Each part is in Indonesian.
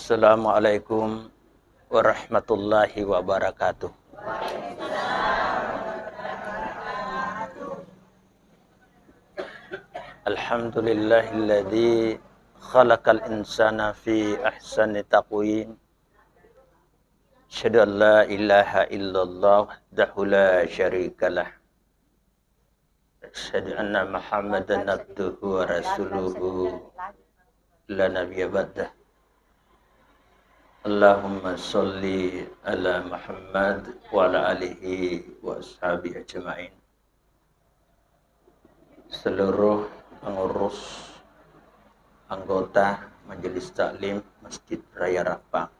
Assalamualaikum warahmatullahi wabarakatuh. Alhamdulillahilladzi khalaqal insana fi ahsani taqwim. Asyhadu an la ilaha illallah wahdahu la syarikalah. Asyhadu anna Muhammadan abduhu wa rasuluhu la nabiyya ba'dah. Allahumma sholli ala Muhammad wa ala alihi wa ashabihi ajma'in. Seluruh pengurus anggota Majelis Taklim Masjid Raya Rapang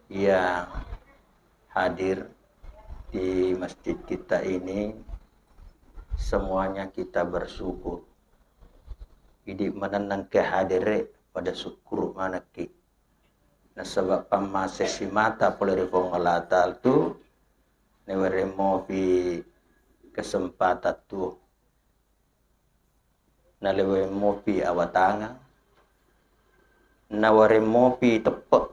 yang hadir di masjid kita ini, semuanya kita bersyukur. Ini menenang kehadiran pada syukur manaki. Nah sebab pamasesi mata polerifong Allah Ta'ala tu neweremo fi kesempatan tu nalewemo fi awatanga nawaremo fi tepek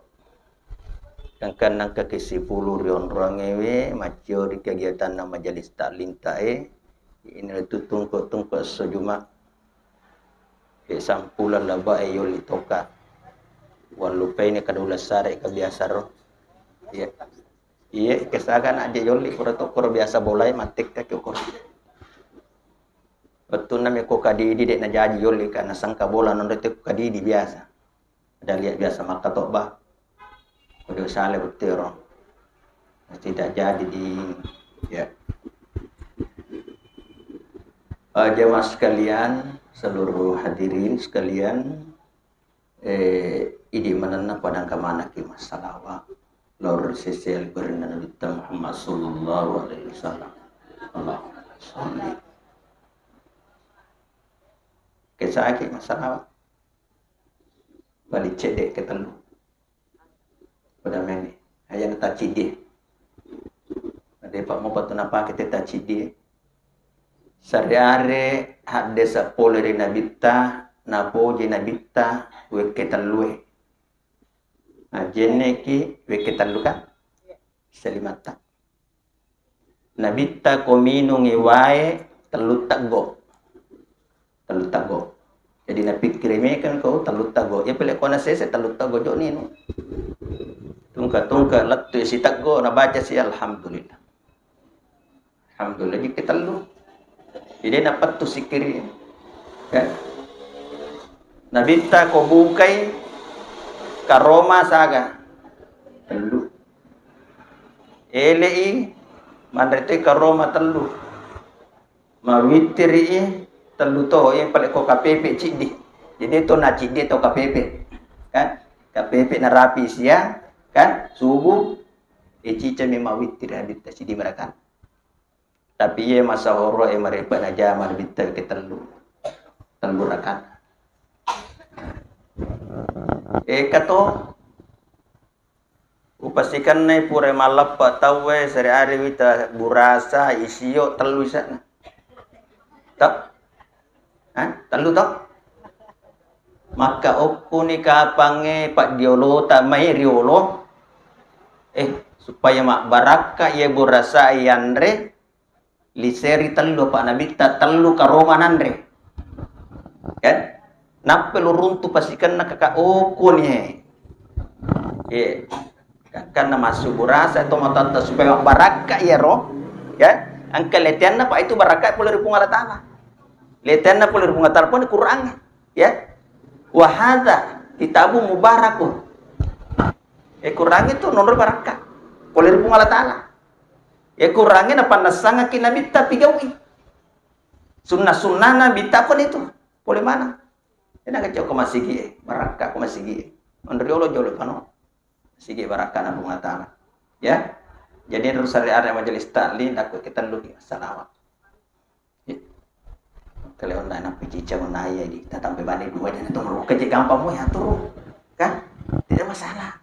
yang kanang kekisipulu rion rangewe macio di kegiatan na majelis taklim tae ini itu tungkuk sejuma sampulan laba yoli toka walupai ni kadula sare ka biasa ro iya kesagan aja yoli kura to kura biasa bolai matik ka kura betul nami ko kadidi dek na jaji yoli kana sangka bola non rete kadidi biasa ada lihat biasa maka to ba kudu sale betul ro tidak jadi di ya jemaah sekalian, seluruh hadirin sekalian, ini menenang pada kemana ki masalah lor sesial berina Nabi Muhammad sallallahu alaihi wasallam. Allahumma sholli. Kisah ki masalah balik cedek ke telu. Pada meni, ayat tak cedek. Ada pak mau patut apa kita tak cedek. Sariare hadde sapolere nabita napoje nabita weketalue ajene ki weketaluka selimata nabita komino ngiwae telu tago jadi na pikirime kan ko telu tago ya pele kona sese telu tago jo nino tungka lattu si tago na baca si alhamdulillah kita telu. Jadi dapat tu sikiri kan nabita ko bukai karoma saga telu elei mandrete karoma telu mawitiri telu to yang pale ko KPP cidi jadi to na cidi to KPP kan KPP na rapi siang kan subuh cica memang witir hadita cidi mereka tapi ye masa horo mereka na jaman bitter ke telu rakan kato upasikan nai pure malap tawe seri ari wita burasa isio telu sana tak telu tak maka opo ni kapange pak diolo tamai riolo supaya mak baraka ye burasa yandre liseri telu pak nabita telu karoma nandre kan napelu runtu pasikan na kakak okun karena masuk burasa atau matata supaya baraka ya roh ya angka letian na pak itu baraka pulih ripung Allah Ta'ala letian na pulih ripung Allah Ta'ala pun Quran ya wahada kitabu mubarakun Quran itu nonor baraka pulih ripung Allah Ta'ala ya kurangin apa nasanga kinabita pigawi sunnah nabita pun itu boleh mana ina kacau ko masigi baraka ko masigi ondriolo jolo kano masigi baraka na bunga ta'ala ya jadi harus area majelis taklim aku kita luki salawat kalau onda na pikica menaya di tatang bebani dua dan itu meruka je gampang mo ya turu kan tidak masalah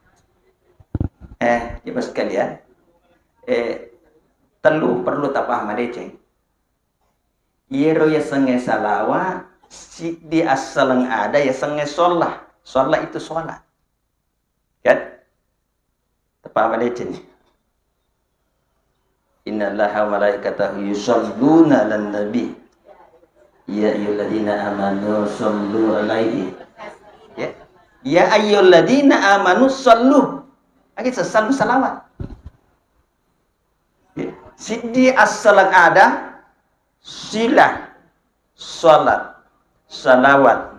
coba sekalian telu perlu tapah madece Yero ya senge salawa si di asalang ada ya senge sholah Sholat itu sholat. Kan? Tepat mana ini? Innallaha wa malaikatahu yusholluna 'alan nabi. Ya ayyuhalladzina amanu shollu 'alaihi. Ya. Ya ayyuhalladzina amanu shollu. Lagi sesalu salawat. Ya. Sidi as-salat ada, sila, salat, salawat.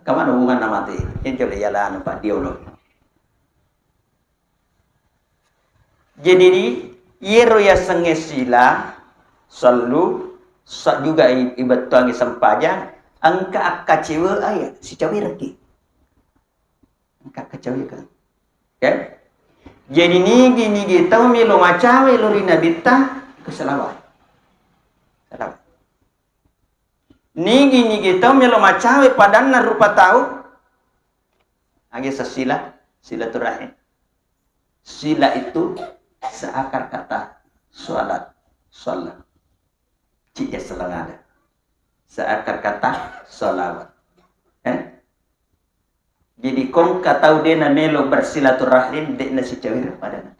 Kaman hubungan nama mati. Ini coba jalan Pak Diolo. Jadi ini yero ya sengesila selalu juga ibat tuangi sampajang angka akacewa ayat si cawi lagi. Angka akacewa kan. Ya. Jadi ni gini kita milo macawe lorina bita keselawat. Selawat. Nigi kita melo macawe padanna rupa tahu agi sila silaturahim. Sila itu seakar kata salat. Cik selangada. Seakar kata salawat. Jadi kong katau dena melo bersilaturahim dekna si cawir padanna.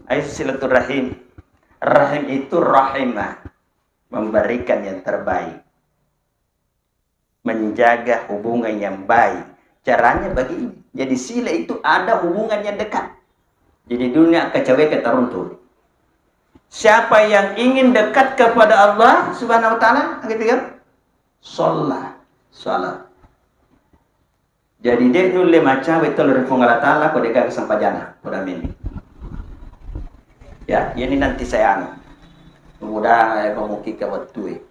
Ai silaturahim. Rahim itu rahimah. Memberikan yang terbaik, menjaga hubungan yang baik. Caranya begini. Jadi sila itu ada hubungan yang dekat. Jadi dunia kecawe keteruntur. Siapa yang ingin dekat kepada Allah Subhanahu Wa Taala, gitu kan? Salat. Jadi dia nulle macawe tolong Allah Taala kau dekat kesampajana, pada mini. Ya, ini nanti saya mudah memuki ke waktu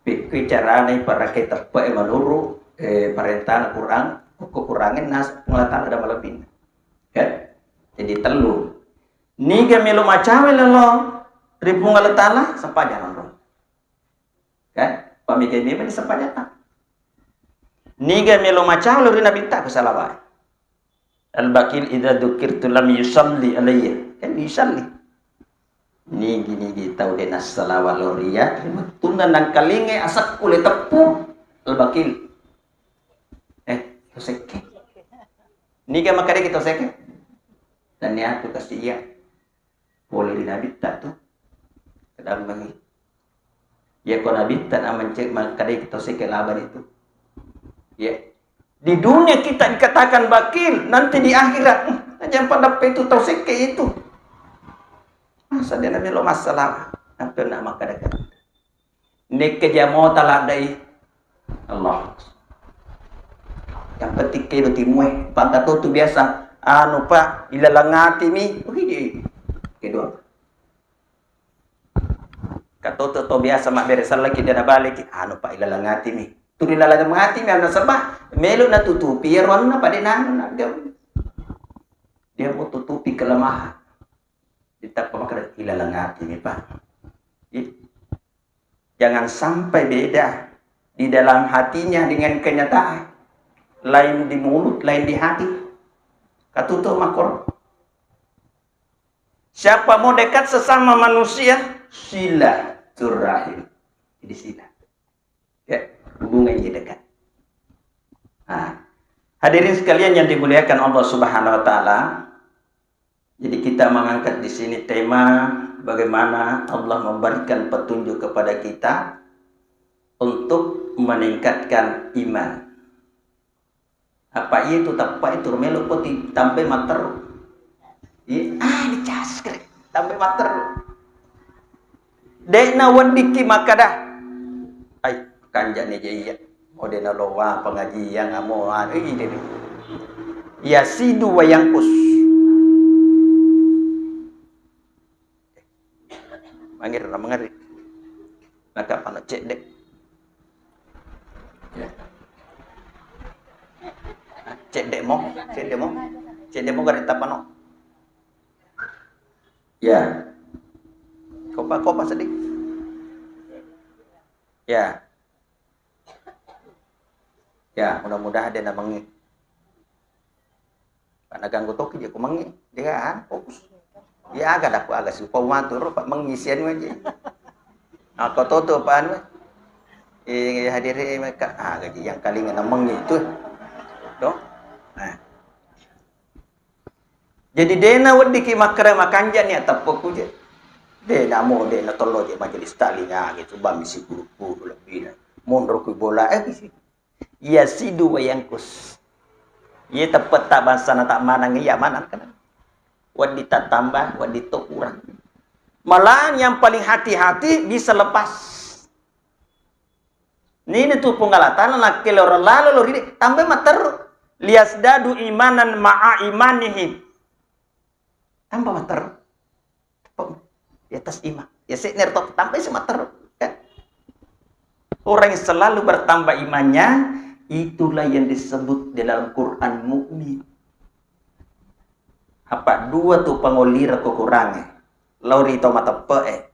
pikir cara ni para kita pakai menuru perintah Quran kekurangan nas pengelatan ada malapin kan jadi telur ni gemelo macawe lelo ripung alatala sempajan orang kan pamikir ni mana sempajan ni gemelo macawe lori nabi tak kesalawat al-bakil idza dzukirtu lam yusalli alayya kan yusalli Nigi tahu dena salawat loria tunan dan kalinge asak kulit tepu al-bakil toseke niga makade kita toseke dan ni aku kasih iya boleh dinabita tuh kadang bagi ya ko nabita aman cek makade kita toseke laban itu ya di dunia kita dikatakan bakil nanti di akhirat jangan pada itu toseke itu masa dia nabi lo masalah hampir nak makan dekat nek kejamo taladai Allah yang penting kilo timue pantat tu biasa anu pak ilalangati mi begini kedua katoto to biasa mak beresan lagi dia balik anu pak ilalangati mi tu ilalangati mi anu sebab melu na tutupi ron na padenan dia mau tutupi kelemahan kita pemakai ilalang hati nih Pak. Jangan sampai beda di dalam hatinya dengan kenyataan. Lain di mulut, lain di hati. Katutup makor. Siapa mau dekat sesama manusia, silaturahim. Jadi sila. Ya, hubungannya dekat. Nah, hadirin sekalian yang dimuliakan Allah Subhanahu Wa Taala. Jadi kita mengangkat di sini tema bagaimana Allah memberikan petunjuk kepada kita untuk meningkatkan iman. Apa itu tapak itu melu putih sampai mater. Dicas kere sampai mater. Dena wadiki makada. Ai kanjane jaya. Odena lowa pengajian amoan ini. Yasidu wa yanqus. Mangir na mangari. Nakapano cek dek. Ya. Cek demo garita pano. Ya. Kopa sedih. Ya. Ya, mudah-mudahan dia namangi. Karena ganggu toki dia kumangi. Dia kan fokus. Ya agak aku agak suka matur pak mengisian aja. Aku toto pan. Hadirin mereka gaji yang kali ngenameng itu doh. Nah. Jadi dena wadi ki makra makanja ni atapok je. Dena mo dena tolo je majelis talinya gitu bamisi guru lebih. Mundur ku bola bisi. Ya sidu wayangkus. Ye tepat tak bahasa tak manang ya manan kan. Wadi tak tambah, wadi tak kurang. Malah yang paling hati-hati bisa lepas. Ini tuh pengalatan nak kelor lalu lori tambah mater liasdadu imanan ma'a imanihim. Tambah mater. Di atas iman. Ya sekner top tambah si mater. Kan? Orang yang selalu bertambah imannya, itulah yang disebut dalam Quran mukmin. Apa dua tu pangolira kekurangan. Lauri to mata pe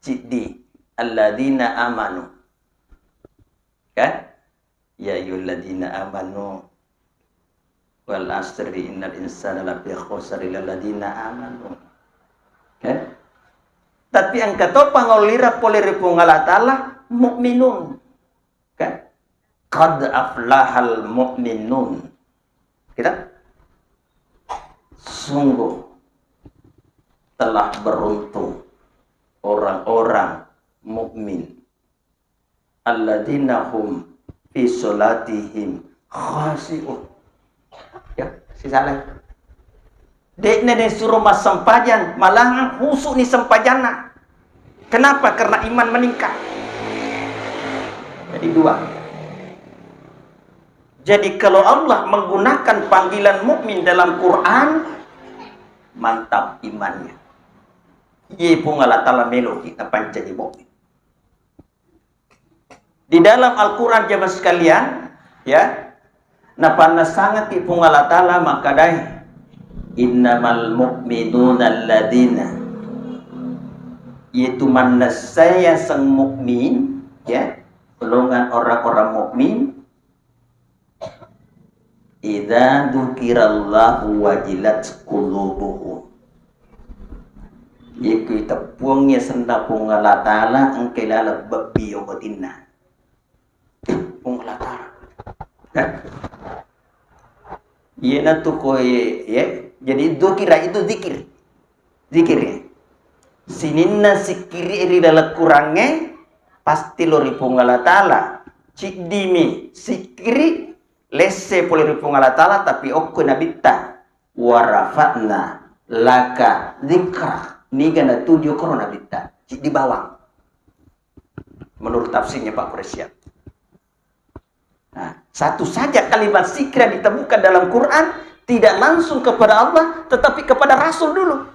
cidi alladzina amanu. Kan? Ya ayyuhalladzina amanu wal asri innal insana lafi khusr illa alladzina amanu. Kan? Tapi ang kato pangolira poliripung Allah Ta'ala mukminun. Kan? Qad aflahal mu'minun. Kita sungguh telah beruntung orang-orang mukmin alladzina hum fi sholatihim khashi'un. Ya, si salah. Dekne suruh mas sempajan, malah husuk ni sempajana. Kenapa? Karena iman meningkat. Jadi dua. Jadi kalau Allah menggunakan panggilan mukmin dalam Quran, mantap imannya. Ye pun Allah Ta'ala melo kita pancani mukmin. Di dalam Al-Quran jemaah sekalian, ya, napana sangat ipung Allah Ta'ala makadai innamal mu'minuna alladzina, yaitu mana saya sang mukmin, ya, golongan orang-orang mukmin. Idza dzukirallahu wajilat qulubuhum, yaitu tepuangnya senda pung Allah Ta'ala engke lala babi obatinna pung Allah Ta'ala. Yena tu koye ya. Jadi dzikira itu zikir. Zikirnya. Sininna sikiri iri dalam kurangnya pasti lori pung Allah Ta'ala. Cik dimi sikiri lese poli pung Allah Ta'ala tapi okko nabita warafa'na laka dzikra. Ni gana tujuh korona bita. Cik di bawang. Menurut tafsirnya Pak Presiden. Nah, satu saja kalimat zikra ditemukan dalam Quran tidak langsung kepada Allah tetapi kepada Rasul dulu.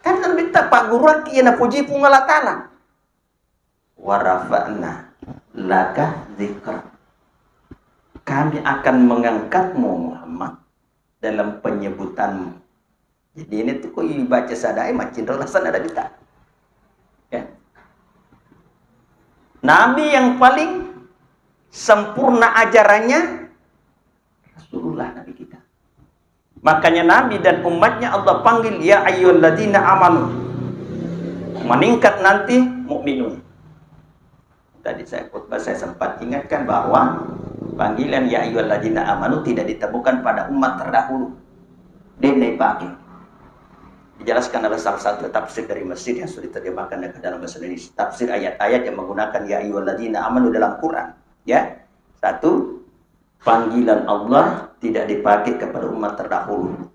Kan kita Pak Guru kiana puji pun Allah Ta'ala. Wa rafa'na laka dzikra. Kami akan mengangkatmu Muhammad dalam penyebutanmu. Jadi ini tuh kok baca sadai macin relasan ada kita. Ya. Nabi yang paling sempurna ajarannya Rasulullah Nabi kita. Makanya Nabi dan umatnya Allah panggil ya ayyuhalladzina amanu. Meningkat nanti mukminun. Tadi saya khutbah saya sempat ingatkan bahwa panggilan ya ayyuhalladzina amanu tidak ditemukan pada umat terdahulu. Dia pakai. Dijelaskan oleh salah satu tafsir dari Mesir yang sudah diterjemahkan ke dalam bahasa Indonesia. Tafsir ayat-ayat yang menggunakan ya ayyuhalladzina amanu dalam Quran. Ya, satu, panggilan Allah tidak dipakai kepada umat terdahulu.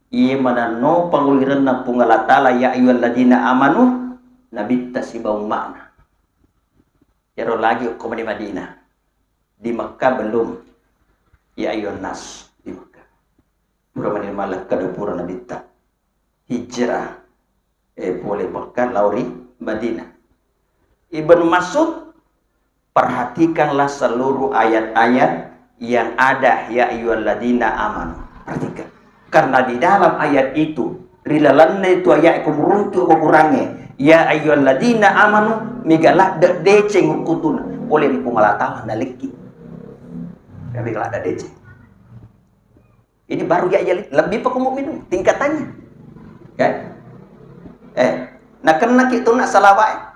Ia mana no panggilan na Allah Ta'ala ya ayyuhalladzina amanu nabi tasibau makna. Jaro lagi hukum di Madinah. Di Mekah belum. Ya ayyuhan nas di Mekah. Pura malah kadapura nabi ta. Hijrah. Boleh Mekah lauri Madinah. Ibnu Mas'ud, perhatikanlah seluruh ayat-ayat yang ada ya ayyuhalladzina amanu. Perhatikan. Karena di dalam ayat itu rilalanna itu ayat kumuruntu kurangnya. Ya ayyuhalladzina amanu migalah deceng kutun boleh dipungala tawa naliki. Tapi kalau ada deceng. Ini baru ya lebih pekumumin tingkatannya. Kan? Nah kena kita nak salawat.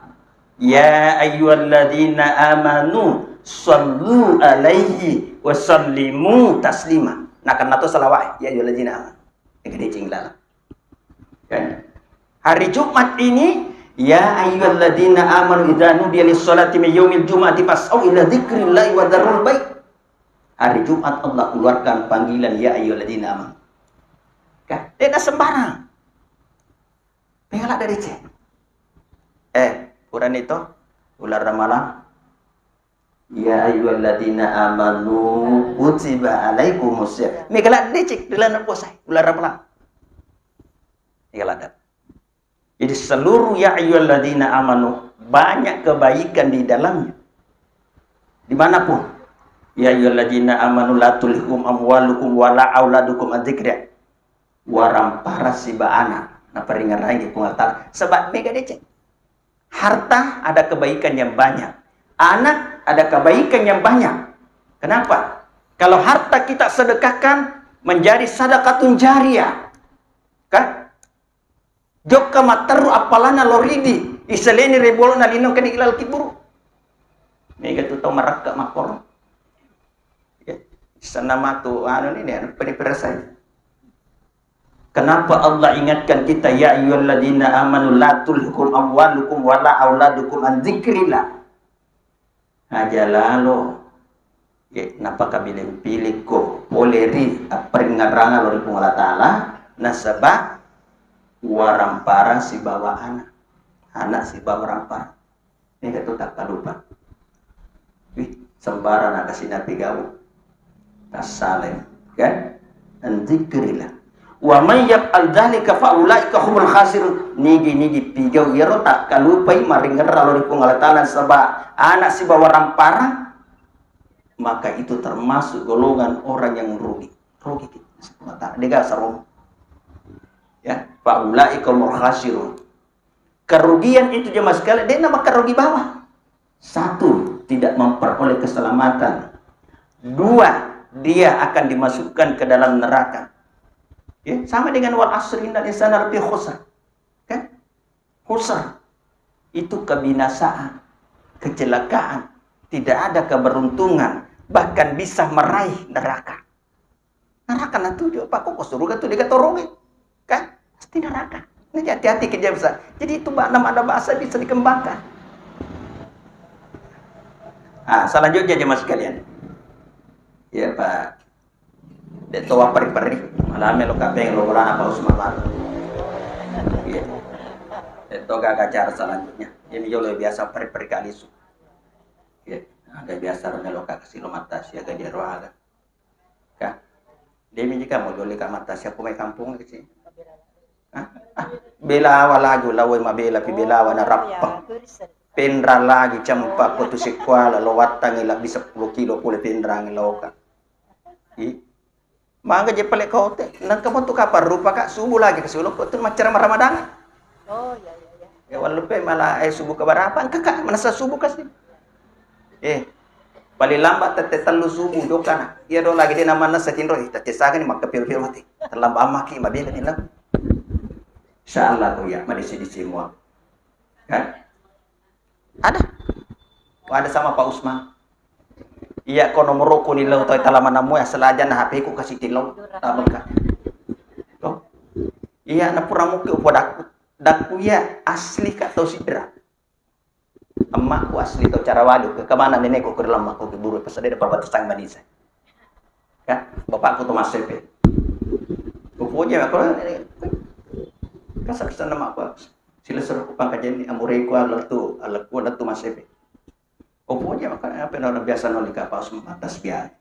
Ya ayyuhalladzina amanu sallu alaihi wa sallimu taslima. Nah karena itu salawat ya ayyuhalladzina amanu. Gede cinglah. Kan? Hari Jumat ini ya ayyuhalladzina amanu idza nudiya lis-sholati min yaumil jum'ati fas'au ila dzikrillahi wa dzarul bai'. Hari Jumat Allah keluarkan panggilan ya ayyuhalladzina amanu. Kan? Tidak sembarang. Pengalak dari cek. Quran itu ular ramalan. Ya ayyuhalladzina amanu kutiba alaikumus syiyam. Pengalak dari cek dalam puasa ular ramalan. Pengalak. Jadi seluruh ya ayyuhalladzina amanu banyak kebaikan di dalamnya. Dimanapun. Ya ayyuhalladzina amanu la tulhikum amwalukum wala auladukum an dzikri. Waram para siba anak. Nah peringat lagi pengertian. Sebab mega decek. Harta ada kebaikan yang banyak. Anak ada kebaikan yang banyak. Kenapa? Kalau harta kita sedekahkan menjadi sedekatun jariyah. Kan? Jokka mataru apalana loridi. Isaleni rebolona linong kani ilal kiburu. Mega tu tau marakka makor. Ya. Sanama tu anu ini anu penipirasai. Kenapa Allah ingatkan kita ya ayyuhalladzina amanu la tulhikum amwalukum wala auladukum an dzikrillah. Ajalalo. Ya, napa kabilin pilih ko poleri aperingaranga lori Allah Taala nasaba warampara si bawa anak si bawa rampara. Ini kata tak lupa. Wih, sembarang nak kasih nabi gaul. Tasalem, kan? An dzikrillah. Wa may yaf'al dzalika fa ulaika humul khasirun. Nigi pigau yero tak kalupai maringerra lori pengalataan sabab anak si bawa rampara, maka itu termasuk golongan orang yang rugi kita dega sarung ya fa ulaika humul khasirun. Kerugian itu jemaah sekalian dia nama kerugi bawah. Satu, tidak memperoleh keselamatan. Dua, dia akan dimasukkan ke dalam neraka. Ya, sama dengan wal asri innal insana lafi khusr. Kan? Khusr itu kebinasaan, kecelakaan, tidak ada keberuntungan, bahkan bisa meraih neraka. Neraka nanti juga Pak kok surga tuh dia torongi. Kan? Pasti neraka. Ini hati-hati kerja besar. Jadi itu nama ada bahasa bisa dikembangkan. Ah, selanjutnya jemaah sekalian. Ya, Pak. Deto wa peri-peri malame lo kapeng lo ora apa usman bar. Iya. Deto gak cara selanjutnya. Ini yo biasa peri-peri kali su. Iya, agak biasa ro melo kasih lo mata sia ga dia roaga. Ka. Demi jika mau dole ka mata sia pumai kampung kecil. Bela walagu lawai mabela pi bela wana rappa. Pendra lagi campak putu sekwala lo watang ila bisa 10 kilo pule pendra ngeloka. I mangga je pelek kau teh nang kamu tu kapar rupa kak subuh lagi ke suluk tu macam Ramadan. Oh ya. Ya walaupun malah subuh ke berapa kakak menasa subuh kasih. Paling lambat tete telu subuh dokana. Iya do lagi dia nama nasa tinro tete sagan mak kepil-pil mati. Terlambat maki mabela ni lah. Insyaallah tu ya mari di semua. Kan? Ada sama Pak Usman. Iya kono meroko nilau toy talaman namu ya selajan HP ku kasih tilau tabeka. Toh. Iya na puramu ke upodak daku ya asli ka tau sidra. Emakku asli tau cara wadu ke mana nenekku ke dalam aku ke buru pas ada babat sang manisa. Ya, bapakku tuh Mas Sepe. Pupunya aku kasar nama aku. Sila suruh ku pangkajen amureku alatu Mas Sepe. Pokoknya makanya apa yang biasa nol kapal atas biar.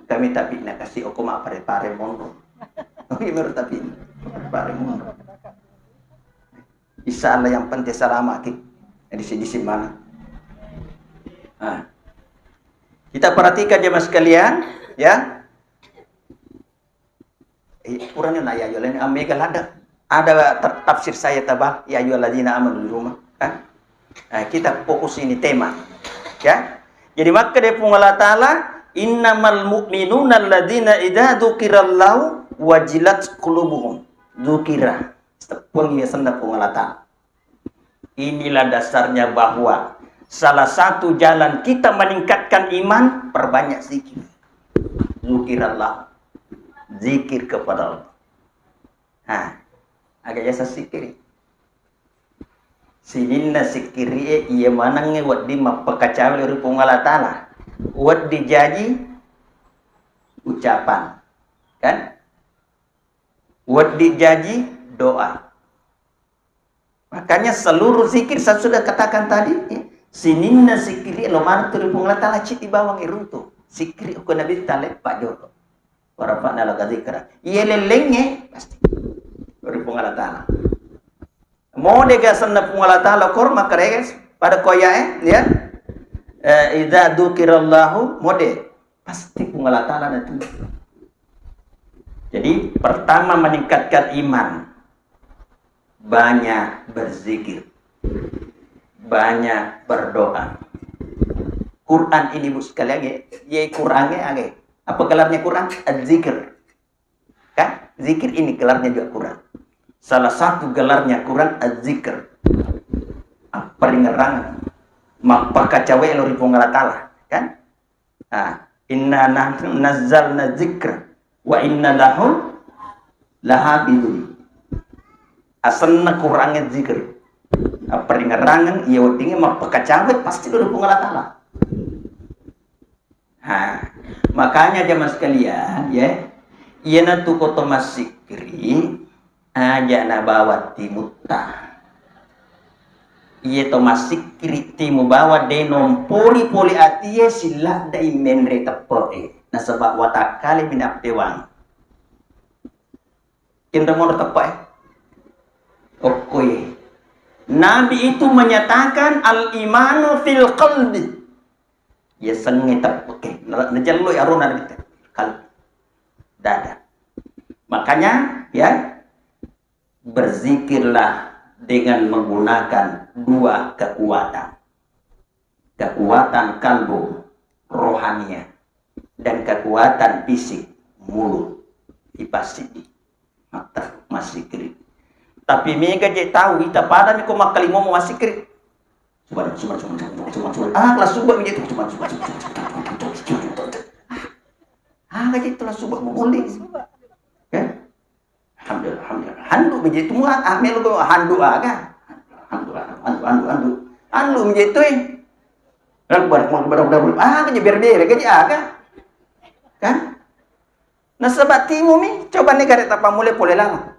Kami tapi nak kasih aku mak pare mondo. Oke menurut tapi pare mondo. Insya Allah yang penting selamat di sini mana. Kita perhatikan jemaah sekalian, ya. Kurangnya lah ya Yolen Amega ada tafsir saya tabah ya ayyuhalladzina amanu di rumah, kan? Nah, kita fokus ini tema, ya. Jadi maka dari Allah Taala, innamal mu'minuna alladzina idza dzukirallahu wajilat qulubuhum. Dzukira. Sepung ya senda Allah Taala. Inilah dasarnya bahwa salah satu jalan kita meningkatkan iman, perbanyak zikir. Zikirallah, zikir kepada Allah. Nah, agak jasa zikir. Sininna zikiri iya manange waddi mapakacawe ri Allah Ta'ala. Waddi jaji ucapan, kan? Waddi jaji doa. Makanya seluruh zikir saya sudah katakan tadi, ya. Sininna zikiri lo mana turi Allah Ta'ala citi bawang iruntu. Zikri ko nabi tale Pak Joko. Warafa'na laka zikra. Iya lelenge pasti. Turi Allah Ta'ala. Mau degasan na Allah Ta'ala kor makareges pada koya ya. Idza dzukirallahu mode pasti Allah Ta'ala itu. Jadi pertama meningkatkan iman. Banyak berzikir, banyak berdoa. Quran ini bu sekali lagi, ye Qurannya age. Apa gelarnya Quran? Az-zikr. Kan? Zikir ini gelarnya juga Quran. Salah satu gelarnya Quran az-zikr. Peringerangan. Maka cawe lori Allah Ta'ala, kan? Inna nahnu nazzalna dzikra wa inna lahu lahafizun. Asalna Qur'annya zikir. Peringerangan iya wadinge mapakacawe pasti dari Allah Ta'ala. Makanya jamaah sekalian ya, iana tu koto masikri aja na bawa timutta. Iya to masikri timu bawa denom poli atie sila dai menre tepoe. Na sebab watakali minaptewang. Kinda mo tepoe. Oke. Nabi itu menyatakan al-imanu fil qalbi. Ya sengit oke. Najallu aruna kita. Qalbi. Dada. Makanya ya berzikirlah dengan menggunakan dua kekuatan. Kekuatan kalbu rohania dan kekuatan fisik mulut dipasidi mata masih kiri. Tapi mereka je tahu kita pada ni ko makalimo mo masikri. Cuma. Kelas subah begitu cuma. Gaji telah subah boleh. Kan? Alhamdulillah. Handu begitu mu amel ko handu aga. Handu begitu Rakbar gaji berbeda gaji aga. Kan? Nasabatimu mi coba negara tapa mulai boleh lama.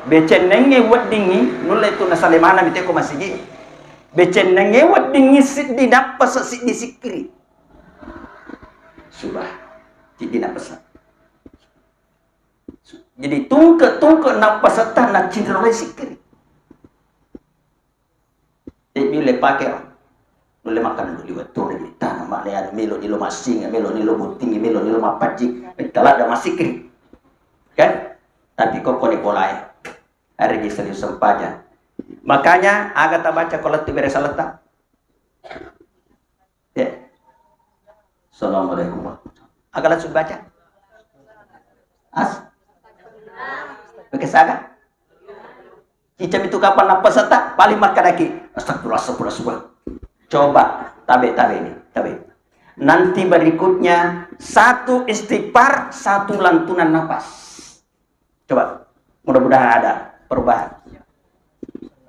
Becenenge wadingi nulla itu nasalemana miteko masigi. Becenenge wadingi siddi napasa siddi sikri. Subah siddi napasa. Jadi tungke napasa tanah cidra sikri. Jadi le pakai nulle makan dulu liwat tore di tanah makna melo di lo masinga melo ni lo butingi melo ni lo mapajik tala ada masikri. Kan? Tapi kok kone polai hari ini serius sempaja. Makanya agak tak baca kalau tu beres letak. Ya. Assalamualaikum. Agak langsung baca. Pakai saga. Cicam itu kapan apa serta paling makan lagi. Astagfirullah. Coba tabe ini. Nanti berikutnya satu istighfar, satu lantunan nafas. Coba, mudah-mudahan ada perubahan.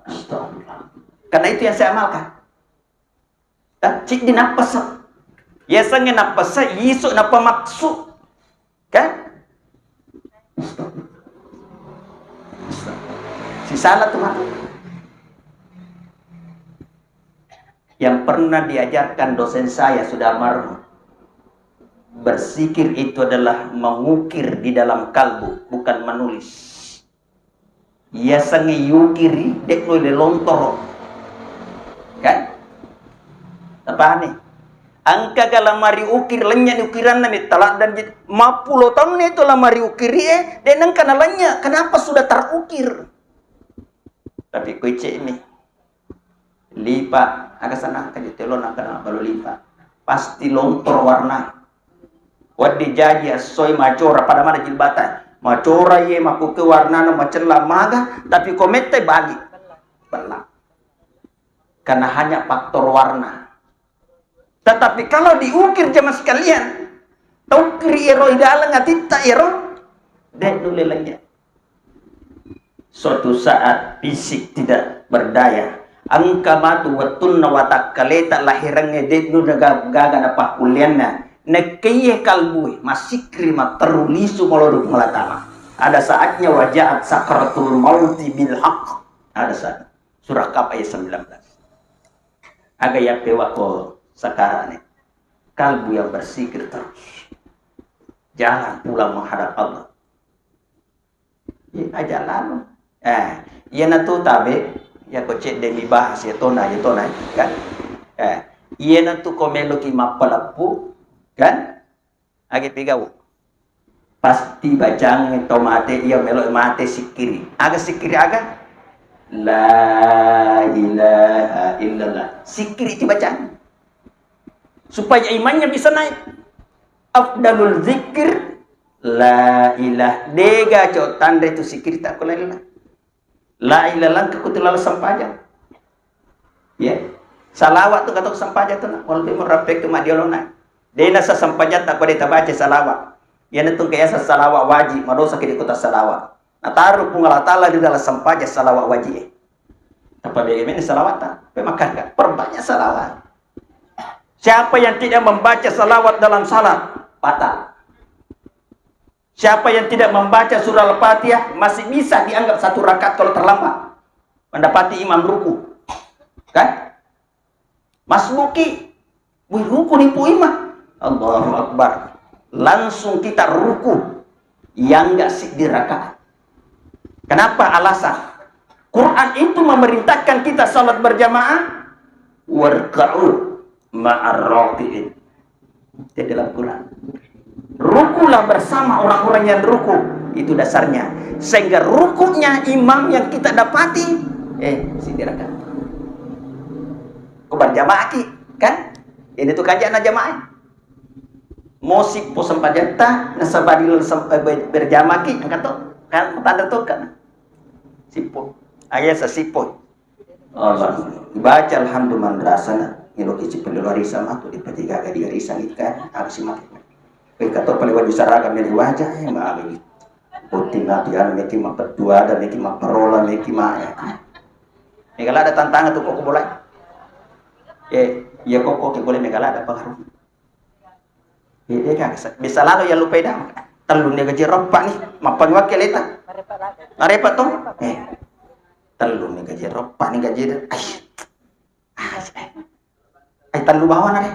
Astagfirullah. Karena itu yang saya amalkan. Dan cik di napas. Ya sange napas, yisuk napa maksud. Kan? Si salah Tuhan. Yang pernah diajarkan dosen saya sudah almarhum. Berzikir itu adalah mengukir di dalam kalbu, bukan menulis. Ya sangi yukiri dek le lontoro. Kan? Apa nih? Angka galamari ukir lenya ukiran nami talak dan mapulo tahun itu lamari ukiri dan angka nalanya kenapa sudah terukir? Tapi kuice ini lipat agak sana kan telon akan baru lipat pasti lontor warna. Wadi jaji soy macora pada mana jilbatan macora ye maku ke warna macela maga, tapi komete balik belah. Karena hanya faktor warna. Tetapi kalau diukir jemaah sekalian, taukri ero idalang atita ero, dek dulu lagi. Suatu saat fisik tidak berdaya, angka matu watunna watakkaleta lahirangnya dek dulu gaga na pakulianna. Nekeye kalbui masih krima terulisu meloruk melatama. Ada saatnya wajahat sakratul mauti bil haq. Ada saat surah Kaf ayat 19. Aga ya pewako sekarang nih. Kalbu yang bersikir terus. Jangan pulang menghadap Allah. Ya aja lalu. Iya na tu tabe ya ko cek demi bahas ya tona kan. Iya na tu komelo ki mapalapu kan agi pigau pasti bacang tomate ia melo mate sikiri aga la ilaha illallah sikiri dibacang supaya imannya bisa naik. Afdalul zikir la ilah dega co tanda itu sikiri tak kulailah la ilallah kekutulal sampaja ya salawat tu katok sampaja tu nak walau merapek tu madiolona. Dena sa sampajat tak pada tabaca salawat. Yan itong kaya sa salawat wajib madosa kini kota salawat. Nataruh kung Allah Ta'ala di dalam sampajat salawat wajib. Apa bagaimana salawat tak? Pemakan kan? Perbanyak salawat. Siapa yang tidak membaca salawat dalam salat batal. Siapa yang tidak membaca surah Al-Fatihah masih bisa dianggap satu rakaat kalau terlambat mendapati imam ruku. Kan? Masbuki. Ruku nipu imam. Allahu Akbar. Langsung kita ruku yang enggak sih di rakaat. Kenapa? Alasan Quran itu memerintahkan kita salat berjamaah warka'u ma'ar raki'in. Di dalam Quran. Rukulah bersama orang-orang yang ruku. Itu dasarnya. Sehingga rukunya imam yang kita dapati sih di rakaat. Kau berjamaah ki, kan? Ini tuh kajian jamaah. Mosik po sampajata nasabadil berjamaah ki angkat to kan tanda to kan sipo ayat sa sipo Allah baca alhamdulillah rasana ngilo kici pelori sama tu di petiga ga di arisan ikan harus mati pe kato pale wajib saraga meli wajah ya maagi puting latihan meki mapedua dan meki maperola meki ma megala ada tantangan tu kok boleh ya kok boleh megala ada pengaruh. Iya kan, bisa lalu ya lupa dah. Telur ni gaji ropak ni, mapan wakil itu. Ngarepat tu? Telur ni gaji ropak ni gaji dah. Telur bawah nare.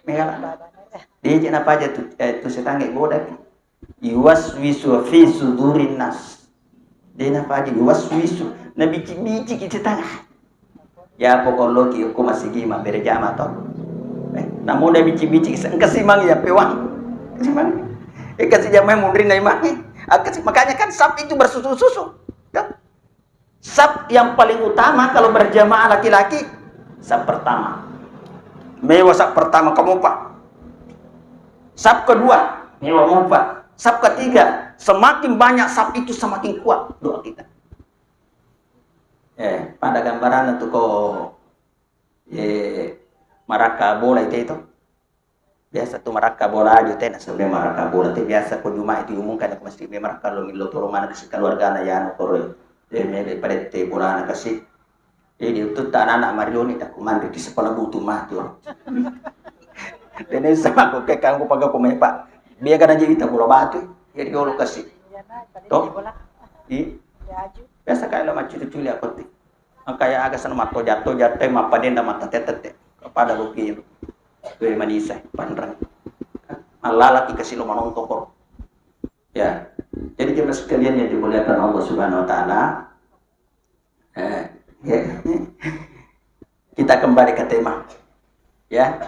Megala. Dia je apa aja tu? Tu setangge goda. Yuwas wisu fi sudurin nas. Dia apa aja? Yuwas wisu. Nabi biji kita tangah. Ya pokok loki aku masih gima berjamaah tu. Namun dia bici-bici kesimang ya pewang kesimang kasih jamai mundurin dari mana makanya kan sab itu bersusu-susu kan? Sab yang paling utama kalau berjamaah laki-laki sab pertama mewah sab pertama kamu pak sab kedua mewah mumpah sab ketiga semakin banyak sab itu semakin kuat doa kita pada gambaran itu kok maraka bola itu biasa tuh maraka bola aja teh sebelum maraka bola itu biasa ko Jumat itu diumumkan ke masjid maraka lo milo tolong mana kasih keluarga na ya no koro mele pada te bola na kasih itu tak anak Marioni tak kumandri di sekolah butuh mah tuh dan ini sama ko kayak kamu pakai pemain pak biar kan aja kita bola batu jadi kalau kasih toh biasa kayak lo macam cuci apa tuh kayak agak sana mato jatuh mapa denda mata tete kepada ruki dari Manisa pandrang malalaki kasih lo manong tokor ya jadi kita sekalian yang dimuliakan Allah Subhanahu Wa Taala kita kembali ke tema ya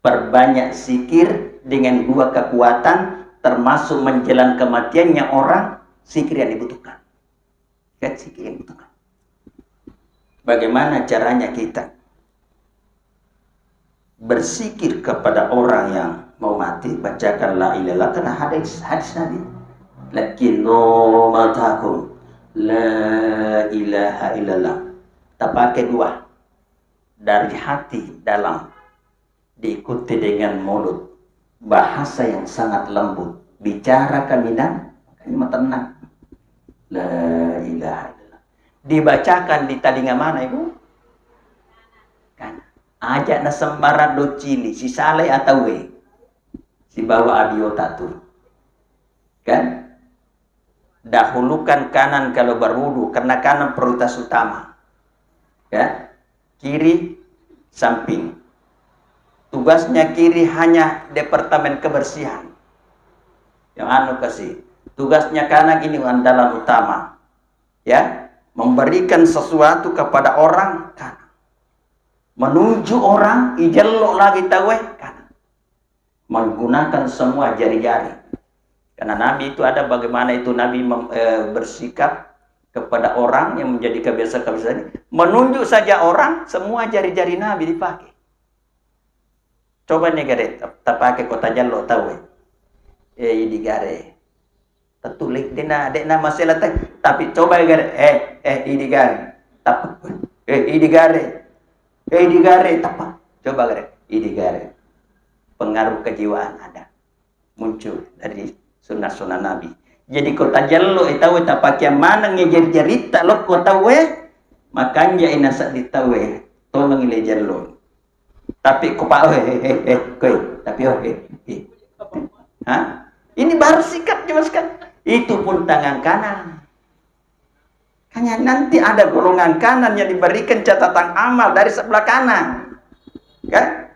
perbanyak zikir dengan dua kekuatan termasuk menjelang kematiannya orang zikir yang dibutuhkan kan zikir yang dibutuhkan bagaimana caranya kita berzikir kepada orang yang mau mati bacakan la ilaha karena hadis Nabi Lakinu matakum la ilaha illallah. Tapak kedua dari hati dalam, diikuti dengan mulut, bahasa yang sangat lembut, bicara kalimat tenang, la ilaha illallah. Dibacakan di telinga mana ibu? Kan ajak na sembarang do cili si saleh atau we si bawa abiota tuh kan. Dahulukan kanan kalau berwudu karena kanan prioritas utama ya, kiri samping. Tugasnya kiri hanya departemen kebersihan yang kasih. Tugasnya kanan ini andalan utama ya, memberikan sesuatu kepada orang kanan, menuju orang ijelok lagi tawe kanan, menggunakan semua jari-jari. Karena Nabi itu ada bagaimana itu Nabi bersikap kepada orang yang menjadi kebiasaan menunjuk saja orang, semua jari-jari Nabi dipakai. Coba nih gare, tak pakai kota jalo tahu di gare. Tertulis dena masalah tapi coba gare di gare. Tap di gare. Di gare tapa. Coba gare, di gare. Pengaruh kejiwaan ada muncul dari sunnah-sunnah Nabi. Jadi kota jallo itawe tapakia mana ngejer-jerita lo kota we, makanya inasa ditawe to mangile jallo. Tapi ko pa tapi ini baru sikap jelaskan. Itu pun tangan kanan. Hanya nanti ada golongan kanan yang diberikan catatan amal dari sebelah kanan. Kan?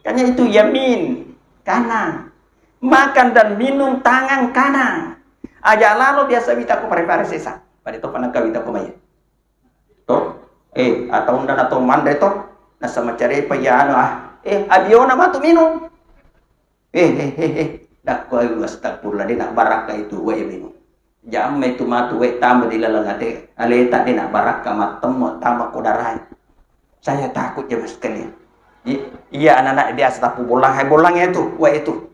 Hanya itu yamin kanan. Makan dan minum tangan kanan. Aja lalu biasa kita ko prepare sesa. Pada itu panang kawita ko maya. To atau undan atau mandre to nasa macari pa ya abiona matu minum. Dakko ay astagfirullah di nak baraka itu we minum. Jam itu matu we tambah di lalangate. Aleta di nak baraka matemo tambah ko darai. Saya takut ya mas sekalian. Iya anak-anak dia setapu bolang bolangnya itu we itu.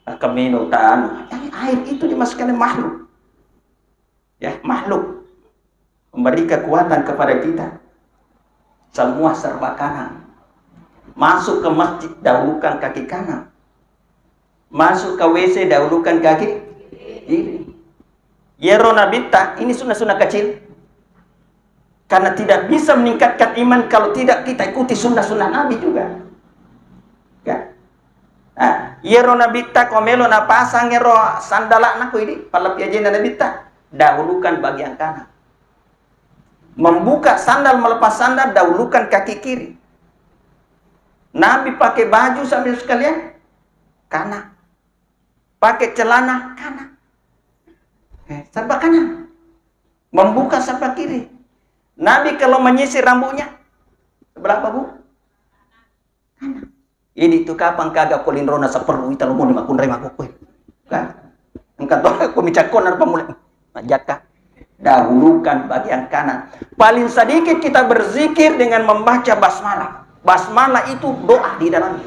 Keminu taan. Air itu dimasukkan makhluk. Ya, makhluk. Memberi kekuatan kepada kita. Semua serba kanan. Masuk ke masjid dahulukan kaki kanan. Masuk ke WC dahulukan kaki kiri. Yerona bitta, ini sunnah-sunnah kecil. Karena tidak bisa meningkatkan iman kalau tidak kita ikuti sunnah-sunnah Nabi juga. Ya. Yero nabita komelo na pasang yero sandala na ko ini palapi aja na nabita dahulukan bagian kanan. Membuka sandal melepas sandal dahulukan kaki kiri. Nabi pakai baju sambil sekalian kanan. Pakai celana kanan. Serba kanan. Membuka serba kiri. Nabi kalau menyisir rambutnya sebelah apa bu? Kanan. Ini tu kapan kagak kolin rona sa perlu ita lumon ma kun rema ko kan engka to ko micakon ar pamule majaka dahulukan bagian kanan. Paling sedikit kita berzikir dengan membaca basmalah. Basmalah itu doa di dalam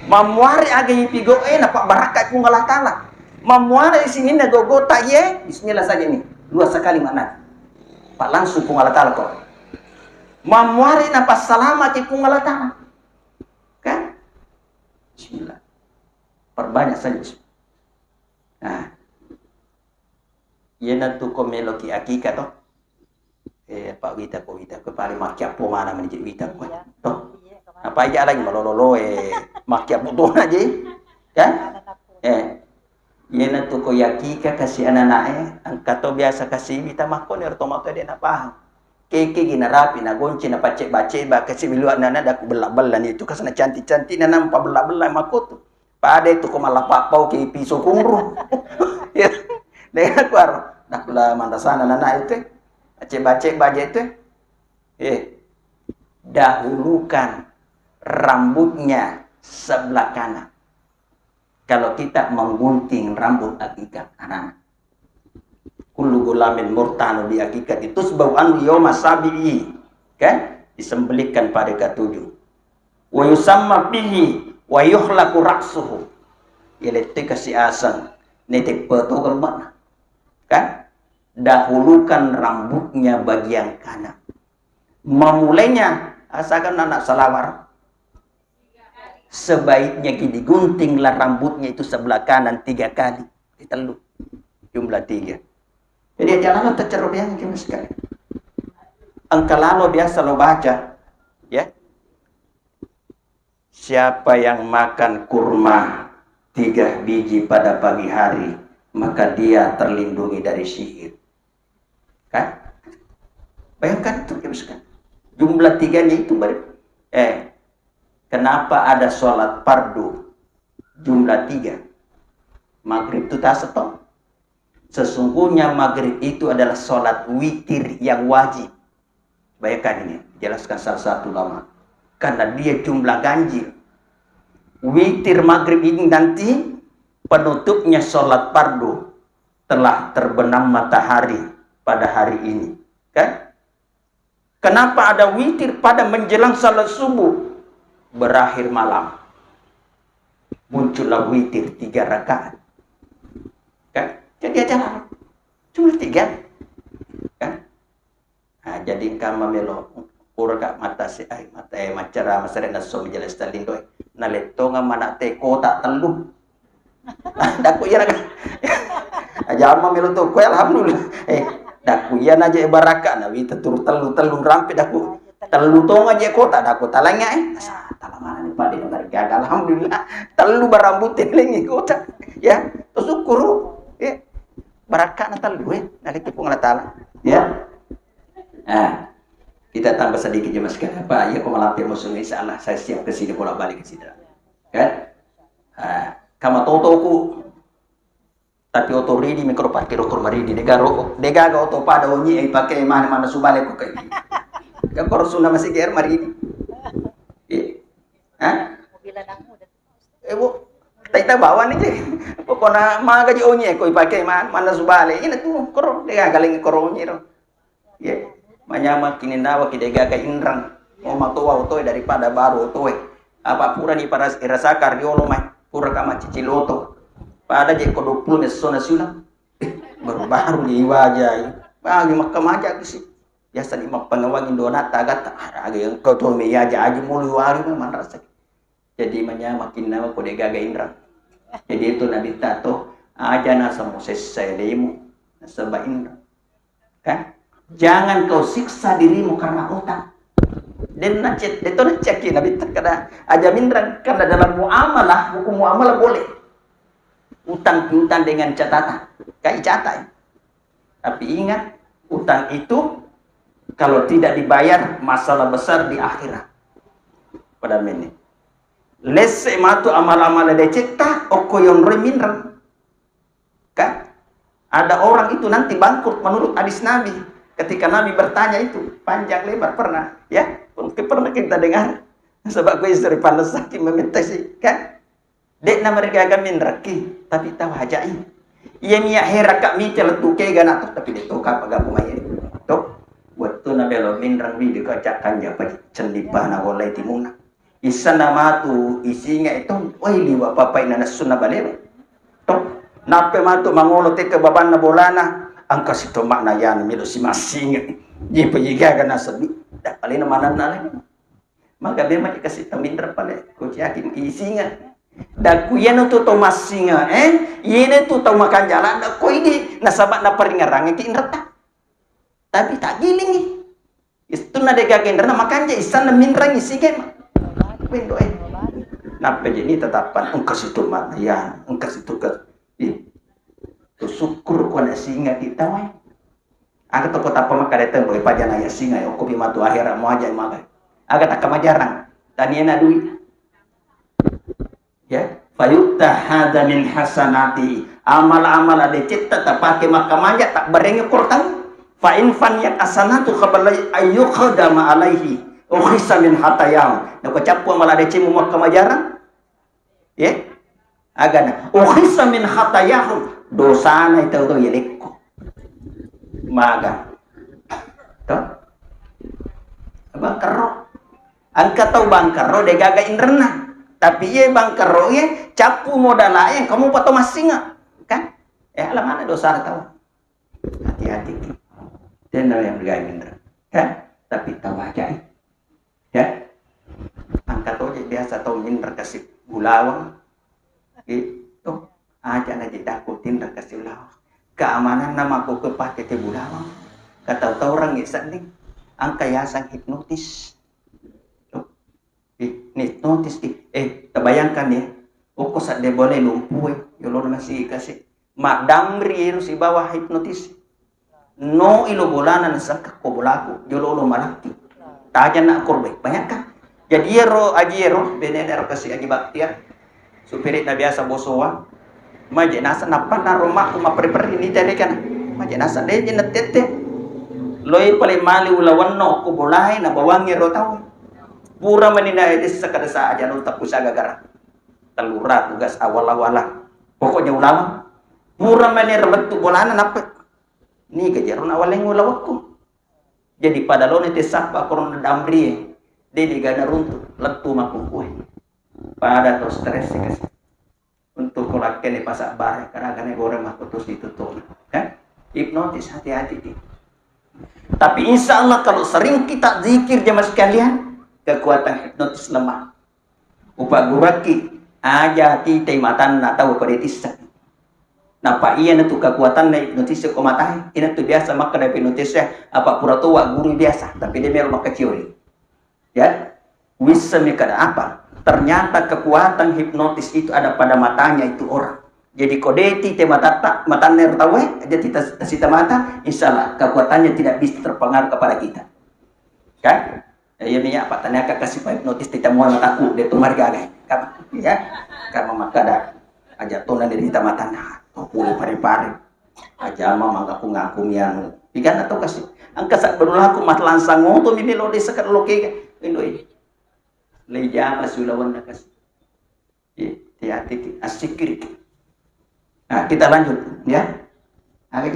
mamuari agi pigo pak barakat ku ngalah taala mamuari sini na gogota ye bismillah saja nih dua sekali mana pak langsung ku ngalah taala kok mamuari na pas salamat ku ngalah taala. Bismillah. Perbanyak saja. Nah. Yena tu komelo ki akika to. Pak Wita ko paling makiap po mana menjadi Wita ko. To. Apa aja lagi malololo makiap po aja. Kan? Yena tu ko yakika kasih anak-anak angkato biasa kasih Wita makon ertomato dia na paham. Keke ginarapi na gonci na pace-bace ba kasi biluan na daku belak-belan itu kasana cantik-cantik na nampa belak-belan makoto. Pada itu ko malapapau ke piso kungru. Ya. Dengan kuar nakula mandasana na itu. Pace-bace baje itu. Dahulukan rambutnya sebelah kanan. Kalau kita menggunting rambut akikah kanan. Kullu gulamin murtanu di hakikat itu sebab anu yoma sabi'i kan disembelihkan pada ketujuh wa yusamma bihi wa yuhlaqu ra'suhu yaitu kasih asan Netek peto gembar. Kan? Dahulukan rambutnya bagian kanan. Memulainya asalkan anak salawar. Sebaiknya diguntinglah rambutnya itu sebelah kanan 3 kali. Diteluk. Jumlah 3. Jadi janganlah tercerut yang cuma sekali. Angkalalo biasa lo baca, ya. Siapa yang makan kurma 3 biji pada pagi hari, maka dia terlindungi dari sihir. Kan? Bayangkan itu cuma sekali. Jumlah 3-nya itu kenapa ada sholat fardu jumlah 3? Maghrib itu tak setong. Sesungguhnya maghrib itu adalah sholat witir yang wajib. Bayangkan ini, jelaskan salah satu ulama. Karena dia jumlah ganjil. Witir maghrib ini nanti penutupnya sholat fardu telah terbenam matahari pada hari ini. Kan? Kenapa ada witir pada menjelang salat subuh? Berakhir malam. Muncullah witir 3 rakaat. Kan? Jadi aja cuma 3. Kan? Nah, jadi kama melo urga mata si ay mata macara masare na so jelas talindo na leto nga mana te kota telu. Daku ya kan. Aja ama melo to ko alhamdulillah. Daku ya aja baraka na wi tur telu rampe daku telu to aja kota daku talangnya talangan ni pade ngar gagal alhamdulillah telu barambut telengi kota ya to syukur ya baraka na telu na liti pung Allah ya. Nah, kita tambah sedikit ya mas kan apa ya kok malamnya musuhnya insyaallah saya siap ke sini bolak balik ke sini kan. Kama totoku tapi otori di mikro parkir kurmari di negaro dega ga oto pada onyi pakai mana subale ko kai kan korosuna masih ger mari ini mobilan aku udah taita bawa nih pokona maga di onyi ko pakai mana subale ini tuh koro dega galing koronyi ro ya. Manyama kinindawa kidega ka inrang o matuwa utoy daripada baru utoy apa pura ni para irasakar di olomay pura kama ciciloto pada je ko 20 meso na sila baru ni wajay bagi makamaja kisi biasa ni mapangawang indona tagat agi yang kau to me yaja aji mulu wari man rasa jadi manyama kinindawa ko dega ga inrang jadi itu nabi tato aja nasa moses saya demo nasa ba inrang kan. Jangan kau siksa dirimu karena utang. Dan nacet, itu nacekin nabi terkada aja mindran karena dalam muamalah hukum muamalah boleh utang piutang dengan catatan, kayak catat. Tapi ingat utang itu kalau tidak dibayar masalah besar di akhirat. Pada menit. Lesse matu amal-amal deceta okoyon remindran. Kan? Ada orang itu nanti bangkrut menurut hadis Nabi. Ketika Nabi bertanya itu panjang lebar pernah ya pernah kita dengar sebab gue istri panas sakit meminta sih kan dek na mereka gamin raki tapi tahu hajai iya miya heraka mi teletu ke ganato tapi dek toka pagapu maya to buat tu na belo minrang bi dikacakan ja pa cendipa na walai timuna isana matu isinya itu oi liwa papai na sunna balero to nape matu mangolo te ke baban na bolana angka situ makna yan milo si masing ye payiga kana sabi dak palina manan nalay maka be maki kasi tamindra pale ko yakin isinga dak kuyen to masinga yene to makan jalan dak ko ini nasabat na paringarang ki inrata tapi tak giling itu na de gagendra na makan ja isan na mindrang isige wendo nape jadi tetapan angka situ makna yan angka situ ka syukur ko na singa kita wai aga to kota pamaka deteng boy pajana ya singa yo kopi matu akhirat mo aja maga aga tak kamajarang taniena duit ya fayutta hada min hasanati amal-amal ade citta tak pake makamanja tak berenge kortang fa in faniyat asanatu qabla ayyuqdama alaihi ukhisa min hatayam na ko capu amal ade cimu makamajarang ya aga na ukhisa min hatayahum dosana itu tuh yelikku maga toh bangkero angka tau bangkero de gaga inrena tapi ye bangkero ye capu modal yang kamu pato masinga kan Alam mana dosa tahu. Hati-hati. Dan yang bergaya ya, tapi tahu aja ya. Angkat aja biasa tahu minder kasih gulawang. Itu aja aja dakutin kasih gulawang. Keamanan nama aku kepakai te gulawang. Kata tahu orang ngisak nih. Angka yasan hipnotis. Hipnotis terbayangkan ya. Kok saat dia boleh lumpuh yolo masih kasih. Mak damri harus di bawah hipnotis. No ilo bolanan sakak ko bolaku jolo malaki. Taja nak korbe banyak kan. Jadi ajero beneder kasih aji baktiar. Supirit na biasa bosowa. Maje nasa napan na rumah kuma prepare ni jadi kan. Maje nasa de jena tete. Loi pale mali ulawan no ko bolai na bawangi ro tahu. Pura menina itu sekadasa aja no tak usah gagara. Telura tugas awal-awalan. Pokoknya ulama pura menir betu bolanan apa? Ni kejaron awalnya ngulawakku. Jadi pada lo nanti sapa korona damri, dia gana runtuh, letu maku kue. Pada to stres sih untuk kolaken di pasak bare karena gane goreng maku terus ditutup. Kan? Hipnotis hati-hati. Tapi insya Allah kalau sering kita zikir jamaah sekalian, kekuatan hipnotis lemah. Upa guraki aja kita matan na tahu pada tisak. Napa iya na tu kekuatan na hipnotis ko matay. Ina tu biasa maka na hipnotis apa pura tua guru biasa, tapi dia meron maka teori. Ya. Bisa mikada apa? Ternyata kekuatan hipnotis itu ada pada matanya itu orang. Jadi kodeti te mata ner tahu aja kita mata, insyaallah kekuatannya tidak bisa terpengaruh kepada kita. Kan? Ya minyak apa tanya kasih hipnotis tidak mau mataku dia tu marga kan. Ya. Karena maka ada aja tunan dari kita mata nah. Puluh pare-pare aja mama ngaku yang ikan atau kasih angka sak berulaku mat langsang ngoto ini lo desekat lo ke indoi leja masulawan na kasih hati-hati asikir. Nah kita lanjut ya aja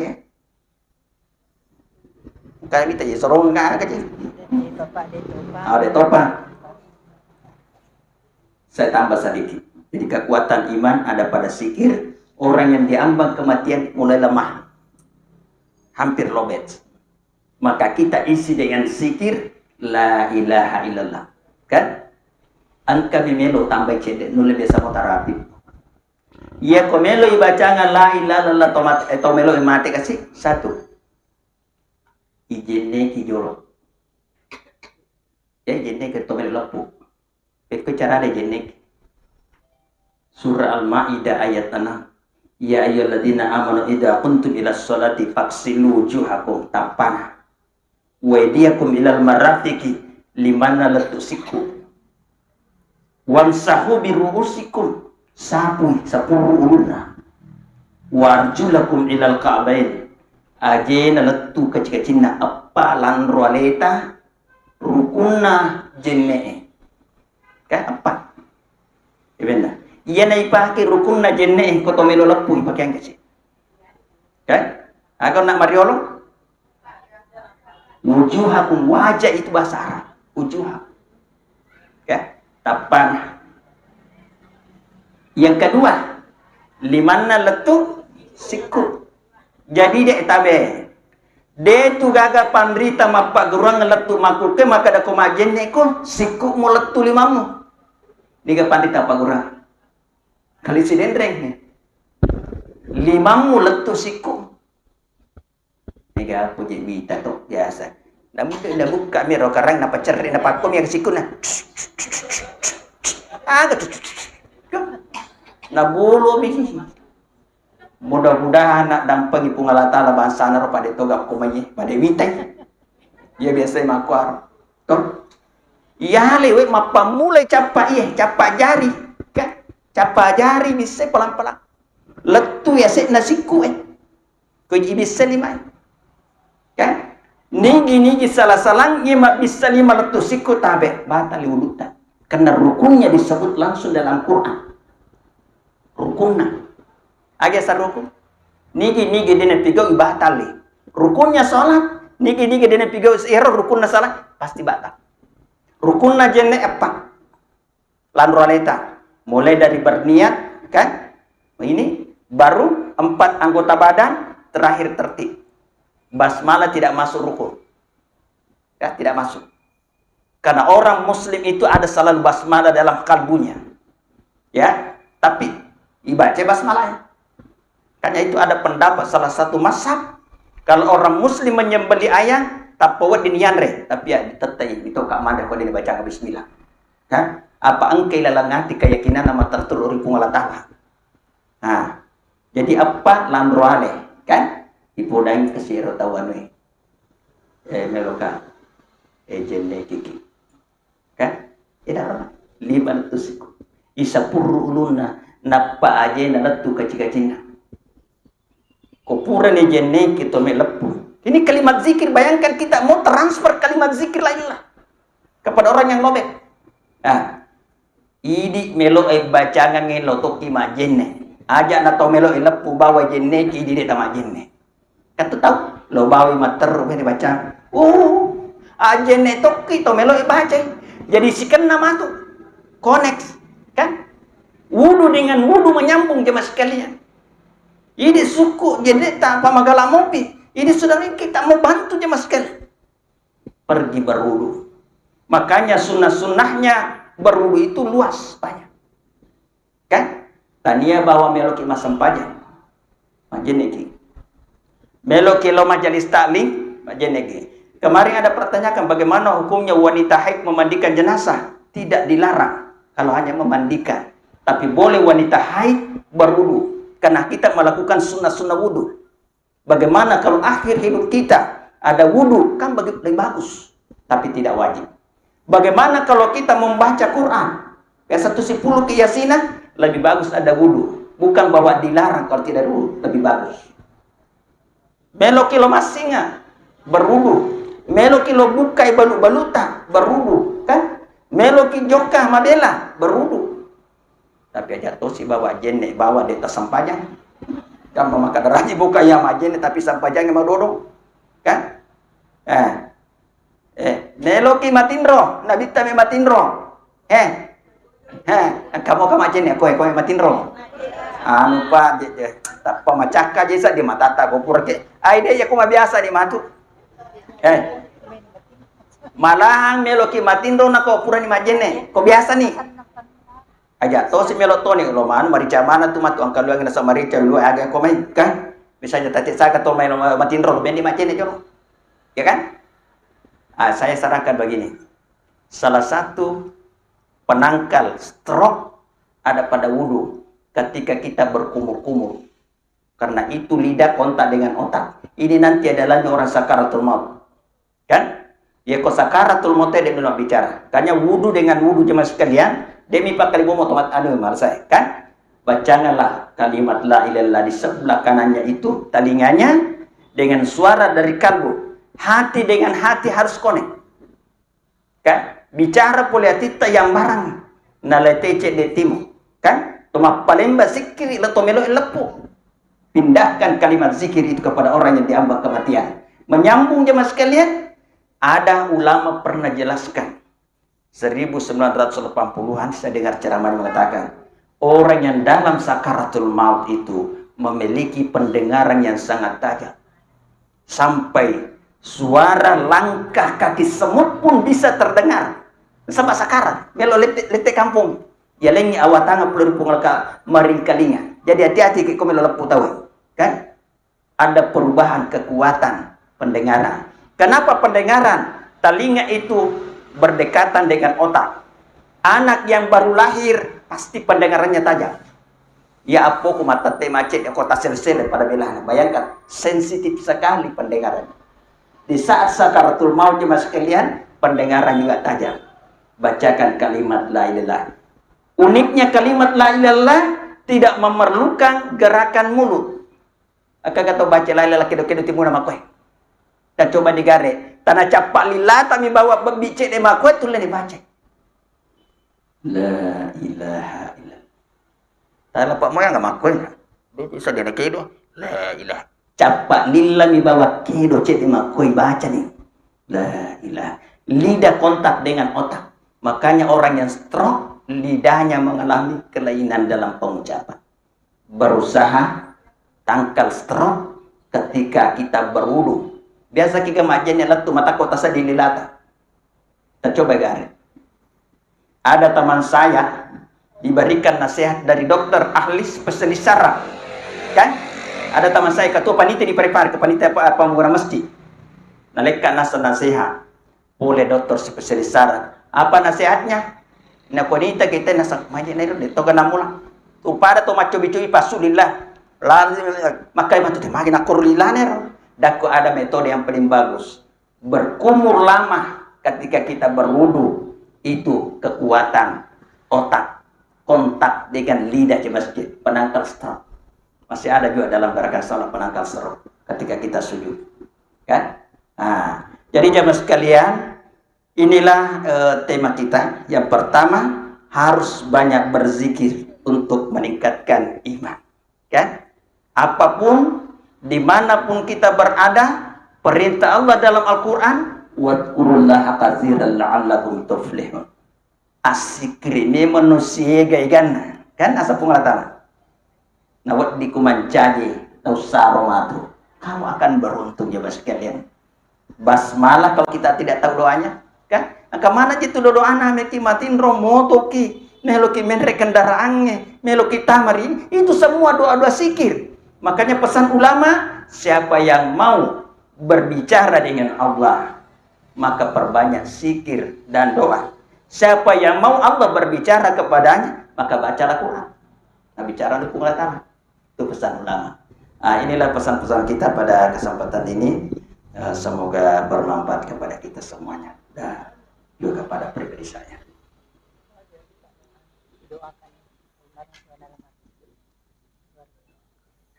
kayak kita ya sorong enggak aja ada topa saya tambah sedikit. Jadi kekuatan iman ada pada sikir. Orang yang diambang kematian mulai lemah, hampir lobet. Maka kita isi dengan zikir la ilaha illallah. Kan? Angka bimelo tambah cedek nule biasa motarapi. Ia komelo ibacangan la ilaha illallah tomelo mati kasih satu. Ijenne kijolo. Ya jenne ke tomelo lapu. Itu cara ada jenne. Surah Al-Maidah ayat 6. Ya ayyuhalladzina amanu idza kuntum ila sholati faghsilu wujuhakum tapana wa aydiyakum ilal marafiqi limanna latusiku wamsahu bi ru'usikum sapu uluna warjulakum ilal ka'bain ajena latu kecil-kecilna apa lan roaleta rukunna jenne kan apa ibenda iya na ipake rukun na jenne ko to melo lapu ipake ang kasi. Kan? Agar nak mariolo? Wujuhakum wajah itu bahasa Arab. Wujuha. Kan? Tapan. Yang kedua, limanna letu siku. Jadi dia tabe. Dia tu gaga pandrita mapak gerang letu makuke maka da ko majenne ko siku mo letu limamu. Diga pandrita pagurang. Kali si dendreng limamu letu siku niga puji bita tu biasa dah buka miro karang napa cerri napa kom yang siku na na bulu bihi mudah-mudahan nak dampengi pungalata la bahasa na pada toga komaye pada witai dia biasa makuar to iya lewe mapa mulai capa jari kan capa jari bisa pelan-pelan letu ya sek nasiku ko bisa lima kan nigi salah-salang ima bisa lima letu siku tabe batal wuduta karena rukunnya disebut langsung dalam Quran rukunna aja sarukun nigi dene pigau batal rukunnya salat nigi dene pigau error rukunna salat pasti batal rukunna jenne apa lan roleta mulai dari berniat kan ini baru 4 anggota badan, terakhir tertib. Basmalah tidak masuk rukun. Ya, tidak masuk. Karena orang muslim itu ada selalu basmalah dalam kalbunya. Ya, tapi dibaca basmalahnya. Karena itu ada pendapat salah satu mazhab, kalau orang muslim menyembeli ayam, tak pawat dinianre, tapi ya ditetai, itu kak mana kalau dia baca bismillah. Kan? Apa engkau lalangati keyakinan nama tertulur ipung Allah Ta'ala. Nah, jadi apa landroale, kan? Ipodang kesiro tawanwe. Meloka. Jenne kiki. Kan? Ida liban tusiku. Isa puru uluna napa aja nalatu kacik-kacina. Kopura ni jenne kita melepu. Ini kalimat zikir, bayangkan kita mau transfer kalimat zikir lainlah kepada orang yang lobek. Nah, idi melo bacangan ngelo toki ma jenne. Ajak na to melo lepu bawa jenne ki idi ta ma jenne. Kan tu tahu lo bawa mater be baca. Oh, ajenne toki to melo baca. Jadi si kena matu. Connect, kan? Wudu dengan wudu menyambung jemaah sekalian. Ini suku jadi tanpa magala mopi. Ini sudah kita mau bantu jemaah sekalian. Pergi berwudu. Makanya sunnah-sunnahnya berwudu itu luas banyak. Kan? Tania bawa meloki masam pajang. Majeneki. Meloki lo majelis taklim, majeneki. Kemarin ada pertanyaan bagaimana hukumnya wanita haid memandikan jenazah? Tidak dilarang kalau hanya memandikan. Tapi boleh wanita haid berwudu. Karena kita melakukan sunnah-sunnah wudu. Bagaimana kalau akhir hidup kita ada wudu, kan lebih bagus, tapi tidak wajib. Bagaimana kalau kita membaca Quran, ya 110 keyasinan, lebih bagus ada wudu. Bukan bahwa dilarang kalau tidak ada wudu, lebih bagus. Melo kilo masinga, berwudu. Melo kilo bukai balut-baluta, berwudu. Kan? Melo ki jokah madela, berwudu. Tapi aja tuh si bawa jenne, bawa di atas sampajang. Kan memakan darahnya buka yang majene tapi sampajangnya mau dodong. Kan? Neloki matindro, nabi tami matindro. Kamu ke majene, koe matindro. Anu pa, tak pemacaka jesa di matata gopur ke. Ai deh ya kuma biasa di matu. Malahang meloki matindro na ko pura ni majene. Ko biasa nih. Aja to si melotoni lo man marica mana tu matu angka luang nasa marica lu aga komen kan misalnya tadi saya to main matinro ben di macene jolo ya kan. Saya sarankan begini, salah satu penangkal stroke ada pada wudu ketika kita berkumur-kumur, karena itu lidah kontak dengan otak. Ini nanti adalah orang sakaratul maut kan ya, kok sakaratul maut dia belum bicara karena wudu dengan wudu jemaah sekalian. Demi pak kali bomo tomat anu marsai kan, bacanganlah kalimat la ilaha illallah di sebelah kanannya itu telinganya dengan suara dari kalbu, hati dengan hati harus connect kan, bicara poliatita yang barang naletece de timu kan, toma palemba zikiri letomelo lepu, pindahkan kalimat zikir itu kepada orang yang diambang kematian. Menyambung jemaah sekalian, ada ulama pernah jelaskan 1980-an saya dengar ceramah mengatakan orang yang dalam sakaratul maut itu memiliki pendengaran yang sangat tajam sampai suara langkah kaki semut pun bisa terdengar sampai sakarat melo lete kampung ya lengi awatanga peluru pungalka maringkalinga. Jadi hati-hati kiko melo lepu tahu kan, ada perubahan kekuatan pendengaran. Kenapa pendengaran? Telinga itu berdekatan dengan otak. Anak yang baru lahir pasti pendengarannya tajam. Ya apa ku mata macet ya kota sel-sel pada belahnya. Bayangkan sensitif sekali pendengaran. Di saat sakaratul maut jemaah sekalian, pendengaran juga tajam. Bacakan kalimat la ilaha. Uniknya kalimat la ilaha tidak memerlukan gerakan mulut. Akan kata baca la ilaha kedo-kedo timuna makoy. Dan coba digare tanah capak lila kami bawa bebicik de makuat tulen dibaca la ilaha illallah. Tanah pak moyang enggak makuat dia bisa dia kedo la ilaha capak lila mi bawa kedo cek de makuat baca nih la ilaha. Lidah kontak dengan otak, makanya orang yang stroke lidahnya mengalami kelainan dalam pengucapan. Berusaha tangkal stroke ketika kita berwudu. Biasa kita majanya letu mata kota saya dililata. Kita coba gari. Ada teman saya diberikan nasihat dari dokter ahli spesialis saraf. Kan? Ada teman saya ketua panitia di Parepare, panitia pembangunan masjid. Naleka nasihat. Boleh dokter spesialis saraf. Apa nasihatnya? Na konita kita nasa majanya itu toga namula. Tu pada tu maco bicu pasulillah. Lalu makai matu teh magin akur lilaner. Dako ada metode yang paling bagus. Berkumur lama ketika kita berwudu itu kekuatan otak kontak dengan lidah di masjid penangkal stroke. Masih ada juga dalam gerakan salat penangkal stroke ketika kita sujud. Kan? Nah, jadi jamaah sekalian, inilah tema kita. Yang pertama, harus banyak berzikir untuk meningkatkan iman. Kan? Apapun, dimanapun kita berada, perintah Allah dalam Al-Quran, wadkurullaha katsiran la'allakum tuflihun. Asikri ini manusia gaigan, kan asa penglatan. Nawat dikumancaji, nausaromatu. Kamu akan beruntung ya sekalian. Basmalah kalau kita tidak tahu doanya, kan? Kemana gitu doa meti matin romo toki, meloki menre kendaraannya, meloki tamari, itu semua doa-doa sikir. Makanya pesan ulama, siapa yang mau berbicara dengan Allah, maka perbanyak sikir dan doa. Siapa yang mau Allah berbicara kepadanya, maka bacalah Quran. Nah, bicara di penglihatan. Itu pesan ulama. Nah, inilah pesan-pesan kita pada kesempatan ini. Semoga bermanfaat kepada kita semuanya dan juga kepada pribadi saya.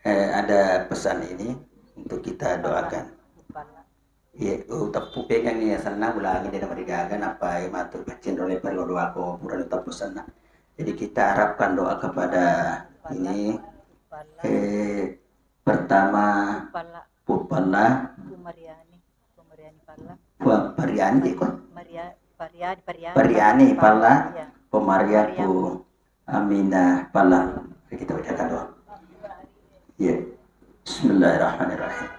Ada pesan ini untuk kita doakan. Iya, tepu pegang ya sana ulangi dari maridagan apa yang matur kecil oleh perlu doa ko pura tetap pesan. Jadi kita harapkan doa kepada ini pertama Pupala Pariani kok Pariani Pala Pemariaku Aminah Pala. Kita bacakan doa. Ya. Bismillahirrahmanirrahim.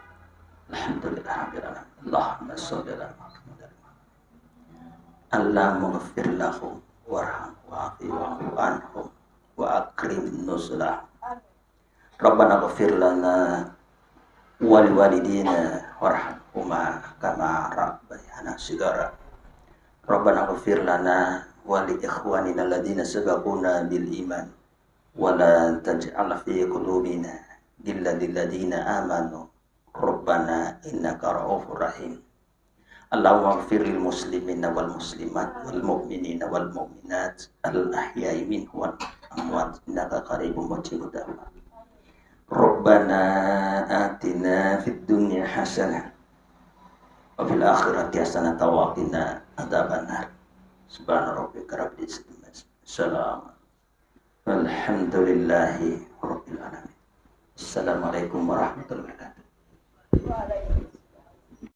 Alhamdulillahirrahmanirrahim. Allahumma sholli ala Muhammad. Allahumma ghfir lahu warhamhu wa'afi wa'fu anhu wa akrim nuzulah. Rabbana ghfir lana wa liwalidina warhamhuma kama rabbayana shighara. Rabbana ghfir lana wa li ikhwanina alladziina sabaquna bil iman wa la taj'al fi qulubina ghillan lil ladziina amanu Rabbana innaka ra'ufur rahim. Allahumma ighfir lil muslimina wal muslimat wal mu'minina wal mu'minat al ahya'i minhum wal amwat innaka qaribun mujibud da'wat. Rabbana atina fid dunya hasanah wa fil akhirati hasanah wa qina adzabannar. Subhana rabbika rabbil izzati amma yasifun. Alhamdulillahi rabbil alamin. Assalamualaikum warahmatullahi wabarakatuh.